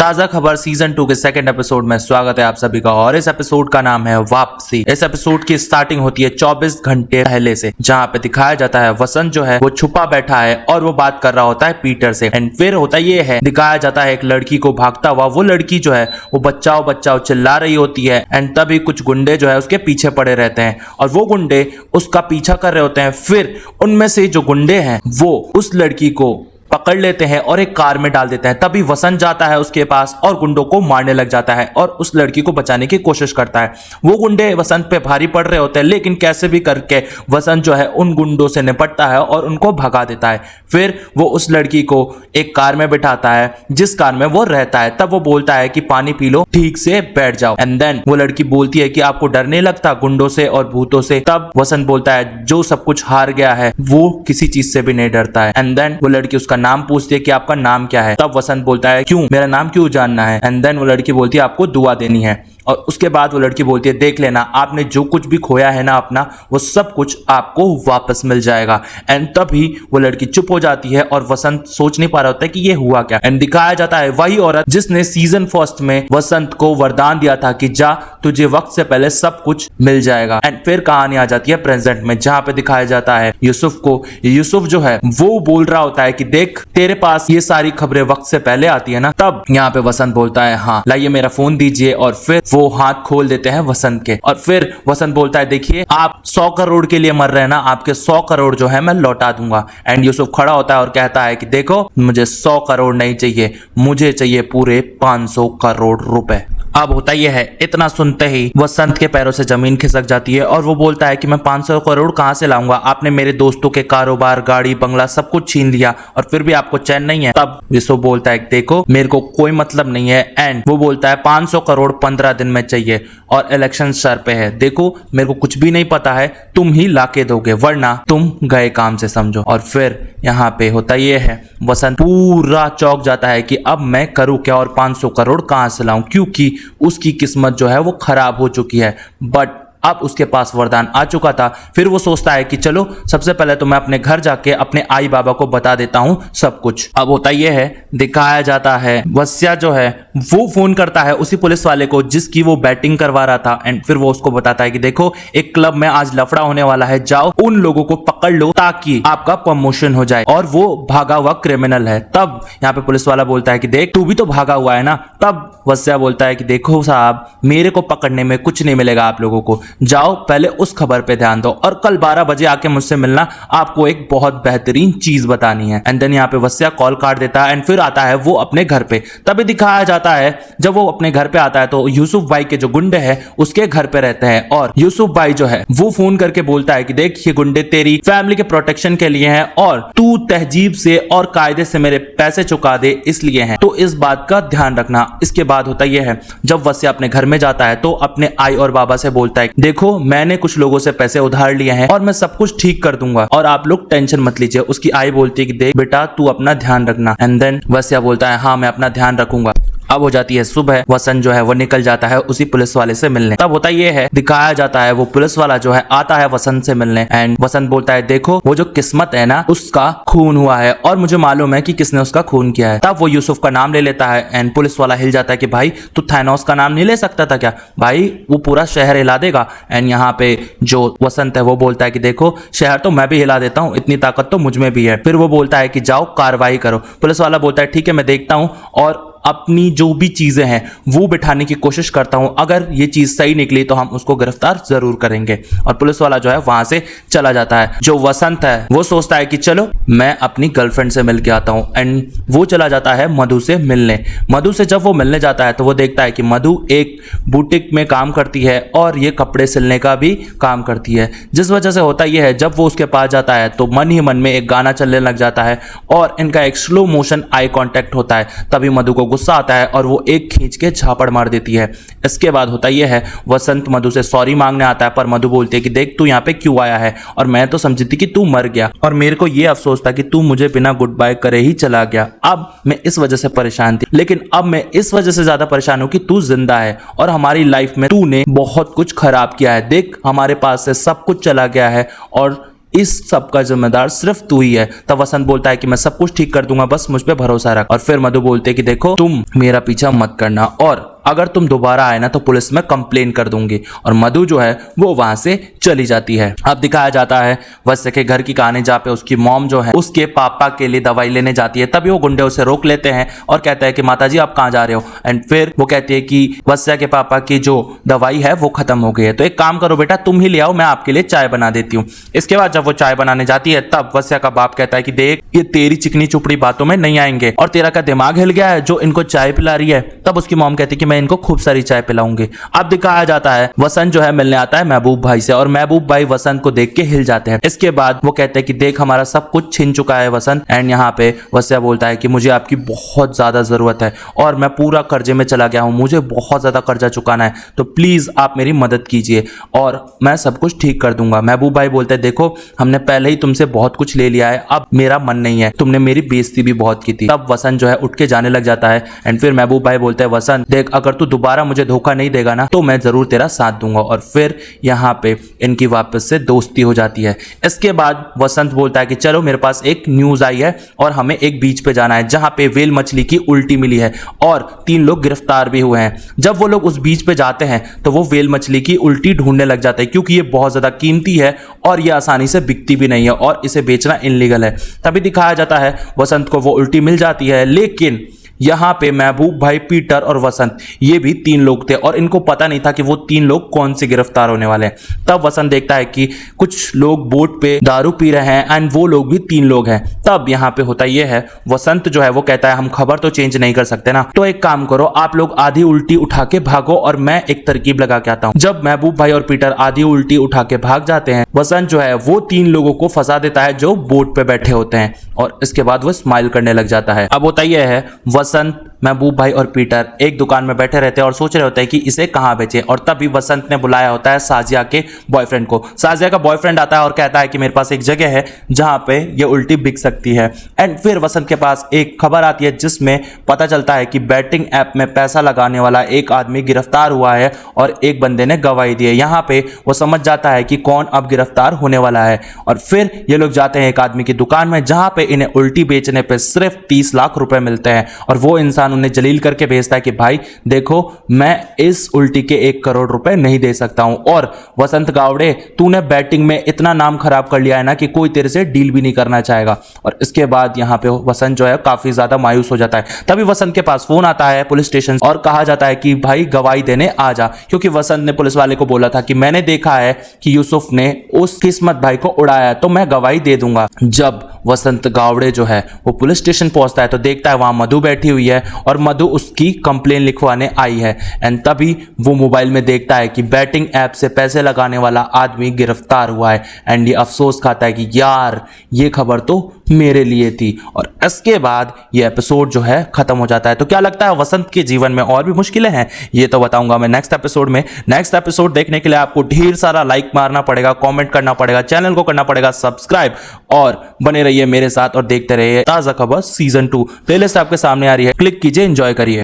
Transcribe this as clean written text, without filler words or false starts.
ताजा खबर सीजन 2 के सेकंड एपिसोड में स्वागत है आप सभी का। और इस एपिसोड का नाम है वापसी। इस एपिसोड की स्टार्टिंग होती है 24 घंटे पहले से, जहां पे दिखाया जाता है वसंत जो है वो छुपा बैठा है और वो बात कर रहा होता है पीटर से। एंड फिर होता ये है, दिखाया जाता है एक लड़की को भागता हुआ। वो लड़की जो है वो बचाओ बचाओ चिल्ला रही होती है। एंड तभी कुछ गुंडे जो है उसके पीछे पड़े रहते हैं और वो गुंडे उसका पीछा कर रहे होते हैं। फिर उनमें से जो गुंडे हैं वो उस लड़की को पकड़ लेते हैं और एक कार में डाल देते हैं। तभी वसंत जाता है उसके पास और गुंडों को मारने लग जाता है और उस लड़की को बचाने की कोशिश करता है। वो गुंडे वसंत पे भारी पड़ रहे होते हैं, लेकिन कैसे भी करके वसंत जो है उन गुंडों से निपटता है और उनको भगा देता है। फिर वो उस लड़की को एक कार में बिठाता है जिस कार में वो रहता है। तब वो बोलता है कि पानी पी लो, ठीक से बैठ जाओ। एंड देन वो लड़की बोलती है कि आपको डर नहीं लगता गुंडों से और भूतों से? तब वसंत बोलता है जो सब कुछ हार गया है वो किसी चीज से भी नहीं डरता है। एंड देन वो लड़की उसका नाम पूछती है कि आपका नाम क्या है? तब वसंत बोलता है क्यों, मेरा नाम क्यों जानना है? एंड देन वो लड़की बोलती है आपको दुआ देनी है। और उसके बाद वो लड़की बोलती है देख लेना, आपने जो कुछ भी खोया है ना अपना, वो सब कुछ आपको वापस मिल जाएगा। एंड तभी वो लड़की चुप हो जाती है और वसंत सोच नहीं पा रहा होता है कि ये हुआ क्या। एंड दिखाया जाता है वही औरत जिसने सीजन फर्स्ट में वसंत को वरदान दिया था कि जा, तुझे वक्त से पहले सब कुछ मिल जाएगा। एंड फिर कहानी आ जाती है प्रेजेंट में, जहां पे दिखाया जाता है यूसुफ को। यूसुफ जो है वो बोल रहा होता है कि देख, तेरे पास ये सारी खबरें वक्त से पहले आती है ना। तब यहाँ पे वसंत बोलता है हाँ लाइए मेरा फोन दीजिए। और फिर वो हाथ खोल देते हैं वसंत के। और फिर वसंत बोलता है देखिए, आप 100 करोड़ के लिए मर रहे हैं ना, आपके 100 करोड़ जो है मैं लौटा दूंगा। एंड यूसुफ खड़ा होता है और कहता है कि देखो, मुझे 100 करोड़ नहीं चाहिए, मुझे चाहिए पूरे 500 करोड़ रुपए। अब होता यह है, इतना सुनते ही वसंत के पैरों से जमीन खिसक जाती है और वो बोलता है कि मैं 500 करोड़ कहां से लाऊंगा? आपने मेरे दोस्तों के कारोबार, गाड़ी, बंगला सब कुछ छीन लिया और फिर भी आपको चैन नहीं है। तब यूसुफ बोलता है देखो, मेरे को कोई मतलब नहीं है। एंड वो बोलता है 500 करोड़ 15 दिन में चाहिए और इलेक्शन सर पे है। देखो, मेरे को कुछ भी नहीं पता है, तुम ही लाके दोगे, वरना तुम गए काम से समझो। और फिर यहाँ पे होता ये है, वसंत पूरा चौंक जाता है कि अब मैं करूँ क्या और 500 करोड़ कहां से लाऊं, क्योंकि उसकी किस्मत जो है वो खराब हो चुकी है। बट अब उसके पास वरदान आ चुका था। फिर वो सोचता है कि चलो, सबसे पहले तो मैं अपने घर जाके अपने आई बाबा को बता देता हूँ सब कुछ। अब होता ये है, दिखाया जाता है वस्या जो है वो फोन करता है उसी पुलिस वाले को जिसकी वो बैटिंग करवा रहा था। एंड फिर वो उसको बताता है कि देखो, एक क्लब में आज लफड़ा होने वाला है, जाओ उन लोगों को पकड़ लो ताकि आपका प्रमोशन हो जाए। और वो भागा हुआ क्रिमिनल है। तब यहाँ पे पुलिस वाला बोलता है कि देख, तू भी तो भागा हुआ है ना। तब वस्या बोलता है कि देखो साहब, मेरे को पकड़ने में कुछ नहीं मिलेगा आप लोगों को, जाओ पहले उस खबर पे ध्यान दो और कल 12 बजे आके मुझसे मिलना, आपको एक बहुत बेहतरीन चीज बतानी है। एंड देन यहाँ पे वस्या कॉल काट देता है एंड फिर आता है वो अपने घर पे। तभी दिखाया जाता है जब वो अपने घर पे आता है तो यूसुफ भाई के जो गुंडे हैं उसके घर पे रहते हैं। और यूसुफ भाई जो है वो फोन करके बोलता है कि देख, ये गुंडे तेरी फैमिली के प्रोटेक्शन के लिए हैं और तू तहजीब से और कायदे से मेरे पैसे चुका दे इसलिए हैं, तो इस बात का ध्यान रखना। इसके बाद होता यह है, जब वस्या अपने घर में जाता है तो अपने आई और बाबा से बोलता है देखो, मैंने कुछ लोगों से पैसे उधार लिए हैं और मैं सब कुछ ठीक कर दूंगा और आप लोग टेंशन मत लीजिए। उसकी आई बोलती है कि देख बेटा, तू अपना ध्यान रखना। एंड देन वस्या बोलता है हाँ मैं अपना ध्यान रखूंगा। अब हो जाती है सुबह, वसंत जो है वो निकल जाता है उसी पुलिस वाले से मिलने। तब होता ये है, दिखाया जाता है वो पुलिस वाला जो है आता है वसंत से मिलने। एंड वसंत बोलता है देखो, वो जो किस्मत है ना, उसका खून हुआ है और मुझे मालूम है कि किसने उसका खून किया है। तब वो यूसुफ का नाम ले लेता है एंड पुलिस वाला हिल जाता है कि भाई, तू थैनोस का नाम नहीं ले सकता था क्या? भाई वो पूरा शहर हिला देगा। एंड यहाँ पे जो वसंत है वो बोलता है कि देखो, शहर तो मैं भी हिला देता हूँ, इतनी ताकत तो मुझ में भी है। फिर वो बोलता है कि जाओ कार्रवाई करो। पुलिस वाला बोलता है ठीक है, मैं देखता हूँ और अपनी जो भी चीजें हैं वो बिठाने की कोशिश करता हूं, अगर ये चीज सही निकली तो हम उसको गिरफ्तार जरूर करेंगे। और पुलिस वाला जो है वहां से चला जाता है। जो वसंत है वो सोचता है कि चलो मैं अपनी गर्लफ्रेंड से मिल के आता हूं। एंड वो चला जाता है मधु से मिलने। मधु से जब वो मिलने जाता है तो वो देखता है कि मधु एक बुटीक में काम करती है और ये कपड़े सिलने का भी काम करती है। जिस वजह से होता यह है, जब वो उसके पास जाता है तो मन ही मन में एक गाना चलने लग जाता है और इनका एक स्लो मोशन आई कांटेक्ट होता है। तभी मधु को गुस्सा आता है और वो एक खींच के झापड़ मार देती है। इसके बाद होता यह है, वसंत मधु से सॉरी मांगने आता है पर मधु बोलती है कि देख, तू यहाँ पे क्यों आया है और मैं तो समझी थी कि तू मर गया और मेरे को ये अफसोस था कि तू मुझे बिना गुड बाय करे ही चला गया। अब मैं इस वजह से परेशान थी, लेकिन अब मैं इस वजह से ज्यादा परेशान हूं कि तू जिंदा है और हमारी लाइफ में तूने बहुत कुछ खराब किया है। देख, हमारे पास से सब कुछ चला गया है और इस सब का जिम्मेदार सिर्फ तू ही है। तब वसंत बोलता है कि मैं सब कुछ ठीक कर दूंगा, बस मुझ पे भरोसा रख। और फिर मधु बोलते है कि देखो तुम मेरा पीछा मत करना, और अगर तुम दोबारा आए ना तो पुलिस में कंप्लेन कर दूंगी। और मधु जो है वो वहां से चली जाती है। अब दिखाया जाता है वत्स के घर की कहानी, जहाँ पे उसकी मॉम जो है उसके पापा के लिए दवाई लेने जाती है। तभी वो गुंडे उसे रोक लेते हैं और कहते हैं कि माताजी आप कहाँ जा रहे हो। एंड फिर वो कहती है कि वत्स के पापा की जो दवाई है वो खत्म हो गई है, तो एक काम करो बेटा तुम ही ले आओ, मैं आपके लिए चाय बना देती हूँ। इसके बाद जब वो चाय बनाने जाती है तब वत्स का बाप कहता है कि देख ये तेरी चिकनी चुपड़ी बातों में नहीं आएंगे, और तेरा क्या दिमाग हिल गया है जो इनको चाय पिला रही है। तब उसकी मॉम कहती है कि मैं इनको खूब सारी चाय पिलाऊंगी। अब दिखाया जाता है वसंत जो है मिलने आता है महबूब भाई से, और महबूब भाई वसंत को देख के हिल जाते हैं। इसके बाद वो कहते हैं कि देख हमारा सब कुछ छिन चुका है वसंत। एंड यहाँ पे वत्स बोलता है कि मुझे आपकी बहुत ज्यादा जरूरत है और मैं पूरा कर्जे में चला गया हूँ, मुझे बहुत ज्यादा कर्जा चुकाना है, तो प्लीज आप मेरी मदद कीजिए और मैं सब कुछ ठीक कर दूंगा। महबूब भाई बोलते हैं देखो हमने पहले ही तुमसे बहुत कुछ ले लिया है, अब मेरा मन नहीं है, तुमने मेरी बेइज्जती भी बहुत की थी। तब वसंत जो है उठ के जाने लग जाता है। एंड फिर महबूब भाई बोलते हैं वसंत देख अगर तू दोबारा मुझे धोखा नहीं देगा ना तो मैं जरूर तेरा साथ दूंगा। और फिर यहाँ पे इनकी वापस से दोस्ती हो जाती है। इसके बाद वसंत बोलता है कि चलो मेरे पास एक न्यूज आई है और हमें एक बीच पे जाना है जहां पे व्हेल मछली की उल्टी मिली है और 3 लोग गिरफ्तार भी हुए हैं। जब वो लोग उस बीच पे जाते हैं तो वो व्हेल मछली की उल्टी ढूंढने लग जाते हैं, क्योंकि ये बहुत ज्यादा कीमती है और ये आसानी से बिकती भी नहीं है और इसे बेचना इनलीगल है। तभी दिखाया जाता है वसंत को वो उल्टी मिल जाती है, लेकिन यहाँ पे महबूब भाई, पीटर और वसंत ये भी 3 लोग थे और इनको पता नहीं था कि वो 3 लोग कौन से गिरफ्तार होने वाले हैं। तब वसंत देखता है कि कुछ लोग बोट पे दारू पी रहे हैं एंड वो लोग भी 3 लोग हैं। तब यहाँ पे होता ये है वसंत जो है वो कहता है हम खबर तो चेंज नहीं कर सकते ना, तो एक काम करो आप लोग आधी उल्टी उठा के भागो और मैं एक तरकीब लगा के आता हूँ। जब महबूब भाई और पीटर आधी उल्टी उठा के भाग जाते हैं वसंत जो है वो 3 लोगों को फंसा देता है जो बोट पे बैठे होते हैं और इसके बाद वो स्माइल करने लग जाता है। अब होता यह है वसंत, महबूब भाई और पीटर एक दुकान में बैठे रहते हैं और सोच रहे होते हैं कि इसे कहां बेचे। और तभी वसंत ने बुलाया होता है साजिया के बॉयफ्रेंड को। साजिया का बॉयफ्रेंड आता है और कहता है कि मेरे पास एक जगह है जहां पे ये उल्टी बिक सकती है। एंड फिर वसंत के पास एक खबर आती है जिसमें पता चलता है कि बैटिंग ऐप में पैसा लगाने वाला एक आदमी गिरफ्तार हुआ है और एक बंदे ने गवाही दी है। यहाँ पे वो समझ जाता है कि कौन अब गिरफ्तार होने वाला है और फिर ये लोग जाते हैं एक आदमी की दुकान में जहां पे इन्हें उल्टी बेचने पे सिर्फ 30 लाख रुपए मिलते हैं और वो इंसान उन्हें जलील करके भेजता है कि भाई देखो मैं इस उल्टी के 1 करोड़ रुपए नहीं दे सकता हूं और वसंत गावड़े तूने बैटिंग में इतना नाम खराब कर लिया है ना कि कोई तेरे से डील भी नहीं करना चाहेगा। और इसके बाद यहाँ पे वसंत जो है काफी ज्यादा मायूस हो जाता है। तभी वसंत के पास फोन आता है पुलिस स्टेशन और कहा जाता है कि भाई गवाही देने आ जा, क्योंकि वसंत ने पुलिस वाले को बोला था कि मैंने देखा है कि यूसुफ ने उस किस्मत भाई को उड़ाया है तो मैं गवाही दे दूंगा। जब वसंत गावड़े जो है वो पुलिस स्टेशन पहुंचता है तो देखता है वहां मधु बैठी हुई है और मधु उसकी कंप्लेन लिखवाने आई है। एंड तभी वो मोबाइल में देखता है कि बैटिंग ऐप से पैसे लगाने वाला आदमी गिरफ्तार हुआ है। एंड ये अफसोस खाता है कि यार ये खबर तो मेरे लिए थी। और इसके बाद ये एपिसोड जो है खत्म हो जाता है। तो क्या लगता है वसंत के जीवन में और भी मुश्किलें हैं, ये तो बताऊंगा मैं नेक्स्ट एपिसोड में। नेक्स्ट एपिसोड देखने के लिए आपको ढेर सारा लाइक मारना पड़ेगा, कमेंट करना पड़ेगा, चैनल को करना पड़ेगा सब्सक्राइब और बने रहिए मेरे साथ और देखते रहिए ताजा खबर सीजन 2। प्लेलिस्ट आपके सामने आ रही है, क्लिक कीजिए, एंजॉय करिए।